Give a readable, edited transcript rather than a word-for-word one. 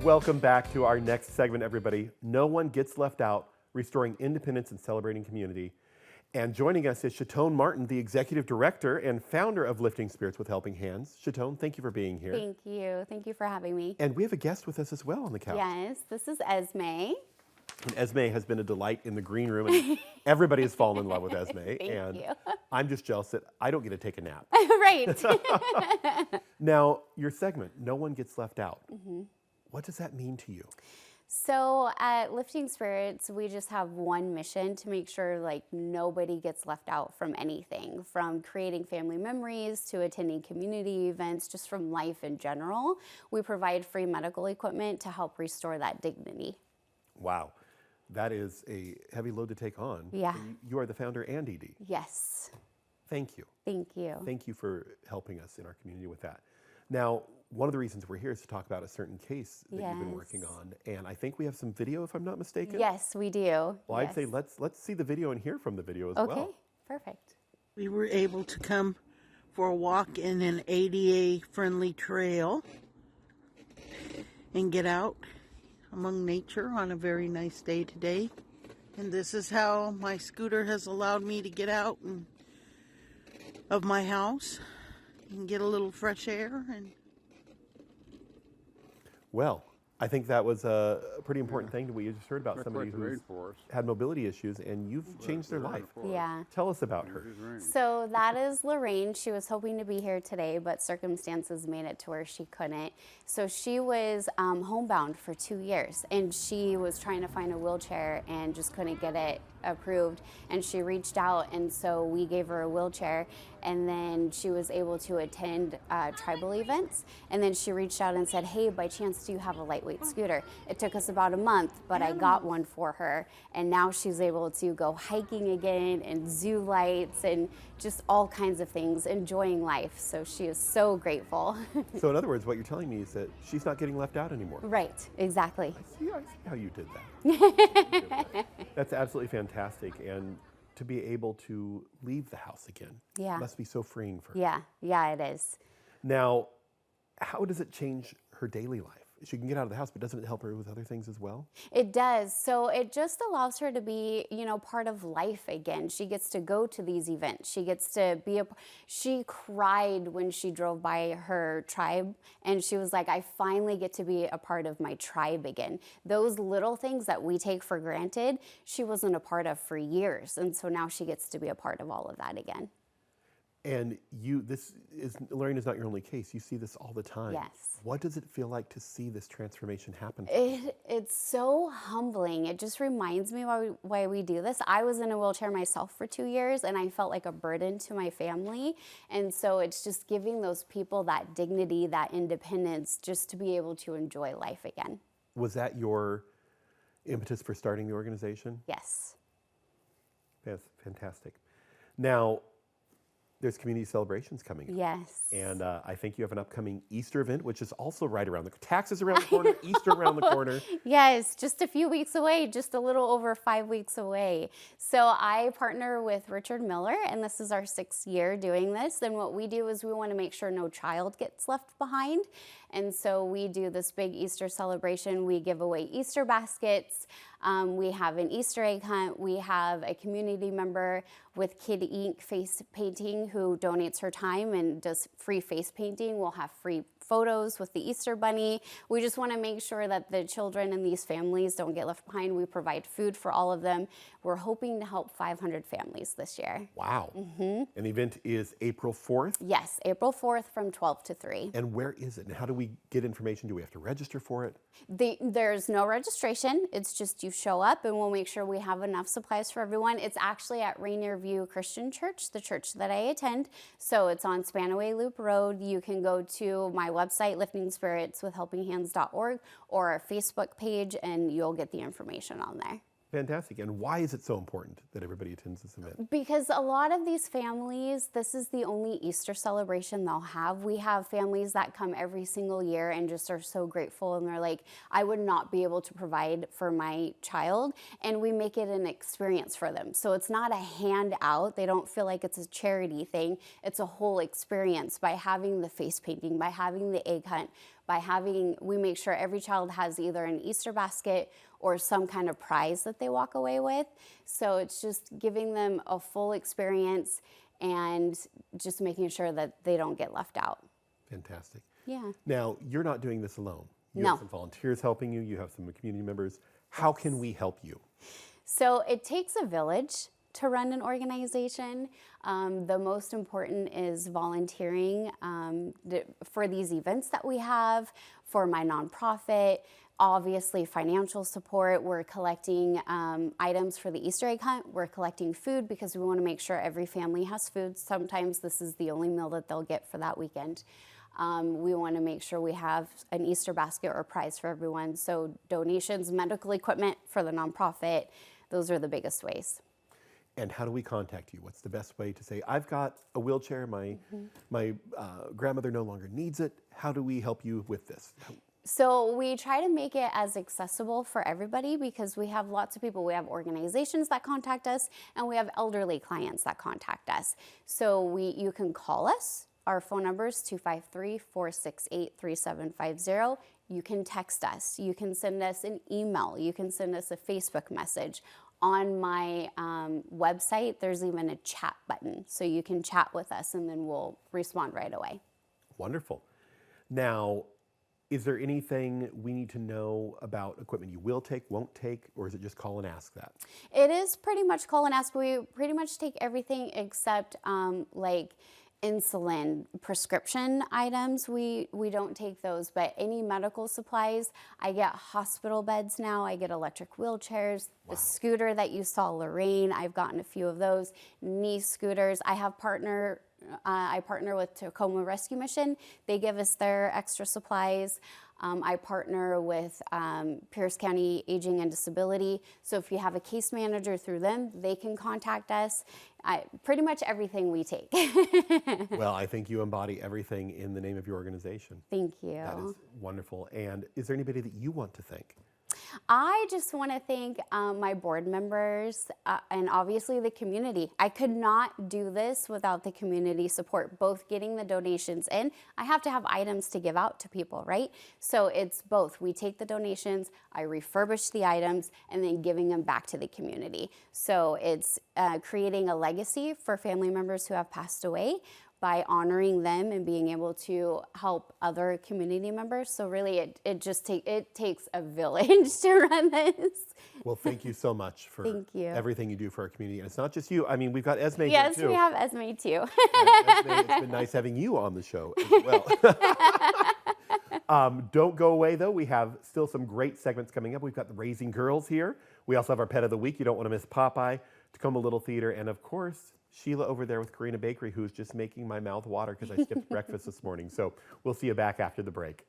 Welcome back to our next segment, everybody. No one gets left out, restoring independence and celebrating community. And joining us is Chatone Martin, the executive director and founder of Lifting Spirits with Helping Hands. Chatone, thank you for being here. Thank you. Thank you for having me. And we have a guest with us as well on the couch. Yes, this is Esme. And Esme has been a delight in the green room, and everybody has fallen in love with Esme. Thank and you. I'm just jealous that I don't get to take a nap. Right. Now, your segment, No One Gets Left Out. What does that mean to you? So at Lifting Spirits, we just have one mission to make sure like nobody gets left out from anything, from creating family memories to attending community events, just from life in general. We provide free medical equipment to help restore that dignity. Wow, that is a heavy load to take on. Yeah. You are the founder and ED. Yes. Thank you. Thank you. Thank you for helping us in our community with that. Now, one of the reasons we're here is to talk about a certain case that you've been working on, and I think we have some video, if I'm not mistaken. Yes, we do. Well, I'd say let's see the video and hear from the video as well. Okay, perfect. We were able to come for a walk in an ADA-friendly trail and get out among nature on a very nice day today. And this is how my scooter has allowed me to get out of my house and get a little fresh air. And Well, I think that was a pretty important thing that we just heard about somebody who's had mobility issues, and you've changed their life. Yeah. Tell us about her. So that is Lorraine. She was hoping to be here today, but circumstances made it to where she couldn't. So she was homebound for 2 years, and she was trying to find a wheelchair and just couldn't get it approved. And she reached out, and so we gave her a wheelchair, and then she was able to attend tribal events. And then she reached out and said, hey, by chance, do you have a lightweight scooter? It took us about a month, but I got one for her. And now she's able to go hiking again and zoo lights and just all kinds of things, enjoying life. So she is so grateful. So in other words, what you're telling me is that she's not getting left out anymore. Right, exactly. I see how you did that. That's absolutely fantastic. And to be able to leave the house again must be so freeing for her. Yeah, it is. Now, how does it change her daily life? She can get out of the house, but doesn't it help her with other things as well? It does. So it just allows her to be, part of life again. She gets to go to these events. She gets to be she cried when she drove by her tribe, and she was like, I finally get to be a part of my tribe again. Those little things that we take for granted, she wasn't a part of for years. And so now she gets to be a part of all of that again. And Lorraine is not your only case. You see this all the time. Yes. What does it feel like to see this transformation happen? It's so humbling. It just reminds me why we do this. I was in a wheelchair myself for 2 years, and I felt like a burden to my family. And so it's just giving those people that dignity, that independence, just to be able to enjoy life again. Was that your impetus for starting the organization? Yes. That's fantastic. Now, there's community celebrations coming up. Yes. And I think you have an upcoming Easter event, which is also right around the corner. Taxes around the corner, Easter around the corner. Yes, just a few weeks away, just a little over 5 weeks away. So I partner with Richard Miller, and this is our 6th year doing this. And what we do is we want to make sure no child gets left behind. And so we do this big Easter celebration. We give away Easter baskets. We have an Easter egg hunt. We have a community member with Kid Ink face painting who donates her time and does free face painting. We'll have free photos with the Easter bunny. We just want to make sure that the children in these families don't get left behind. We provide food for all of them. We're hoping to help 500 families this year. Wow. And the event is April 4th? Yes, April 4th from 12 to 3. And where is it? And how do we get information? Do we have to register for it? There's no registration. It's just you show up, and we'll make sure we have enough supplies for everyone. It's actually at Rainier View Christian Church, the church that I attend. So it's on Spanaway Loop Road. You can go to my website, liftingspiritswithhelpinghands.org, or our Facebook page, and you'll get the information on there. Fantastic. And why is it so important that everybody attends this event? Because a lot of these families, this is the only Easter celebration they'll have. We have families that come every single year and just are so grateful, and they're like, I would not be able to provide for my child, and we make it an experience for them. So it's not a handout. They don't feel like it's a charity thing. It's a whole experience by having the face painting, by having the egg hunt, by we make sure every child has either an Easter basket or some kind of prize that they walk away with. So it's just giving them a full experience and just making sure that they don't get left out. Fantastic. Yeah. Now, you're not doing this alone. You No. have some volunteers helping you. You have some community members. How can we help you? So it takes a village to run an organization. The most important is volunteering for these events that we have, for my nonprofit, obviously financial support. We're collecting items for the Easter egg hunt. We're collecting food because we want to make sure every family has food. Sometimes this is the only meal that they'll get for that weekend. We want to make sure we have an Easter basket or prize for everyone. So donations, medical equipment for the nonprofit, those are the biggest ways. And how do we contact you? What's the best way to say, I've got a wheelchair, my grandmother no longer needs it. How do we help you with this? So we try to make it as accessible for everybody because we have lots of people. We have organizations that contact us, and we have elderly clients that contact us. So you can call us. Our phone number is 253-468-3750. You can text us. You can send us an email. You can send us a Facebook message. On my website, there's even a chat button. So you can chat with us, and then we'll respond right away. Wonderful. Now, is there anything we need to know about equipment you will take, won't take, or is it just call and ask that? It is pretty much call and ask. We pretty much take everything except like insulin prescription items. We don't take those, but any medical supplies. I get hospital beds now. I get electric wheelchairs. Wow. The scooter that you saw, Lorraine, I've gotten a few of those. Knee scooters. I partner with Tacoma Rescue Mission. They give us their extra supplies. I partner with Pierce County Aging and Disability. So if you have a case manager through them, they can contact us. Pretty much everything we take. Well, I think you embody everything in the name of your organization. Thank you. That is wonderful. And is there anybody that you want to thank? I just want to thank my board members and obviously the community. I could not do this without the community support, both getting the donations in. I have to have items to give out to people, right? So it's both. We take the donations, I refurbish the items, and then giving them back to the community. So it's creating a legacy for family members who have passed away by honoring them and being able to help other community members. So really it takes a village to run this. Well, thank you so much for Thank you. everything you do for our community. And it's not just you. I mean, we've got Esme Yes, here too. we have Esme too. And Esme, it's been nice having you on the show as well. Don't go away though. We have still some great segments coming up. We've got the Raising Girls here. We also have our Pet of the Week. You don't want to miss Popeye, Tacoma Little Theater, and of course, Sheila over there with Karina Bakery, who's just making my mouth water because I skipped breakfast this morning. So we'll see you back after the break.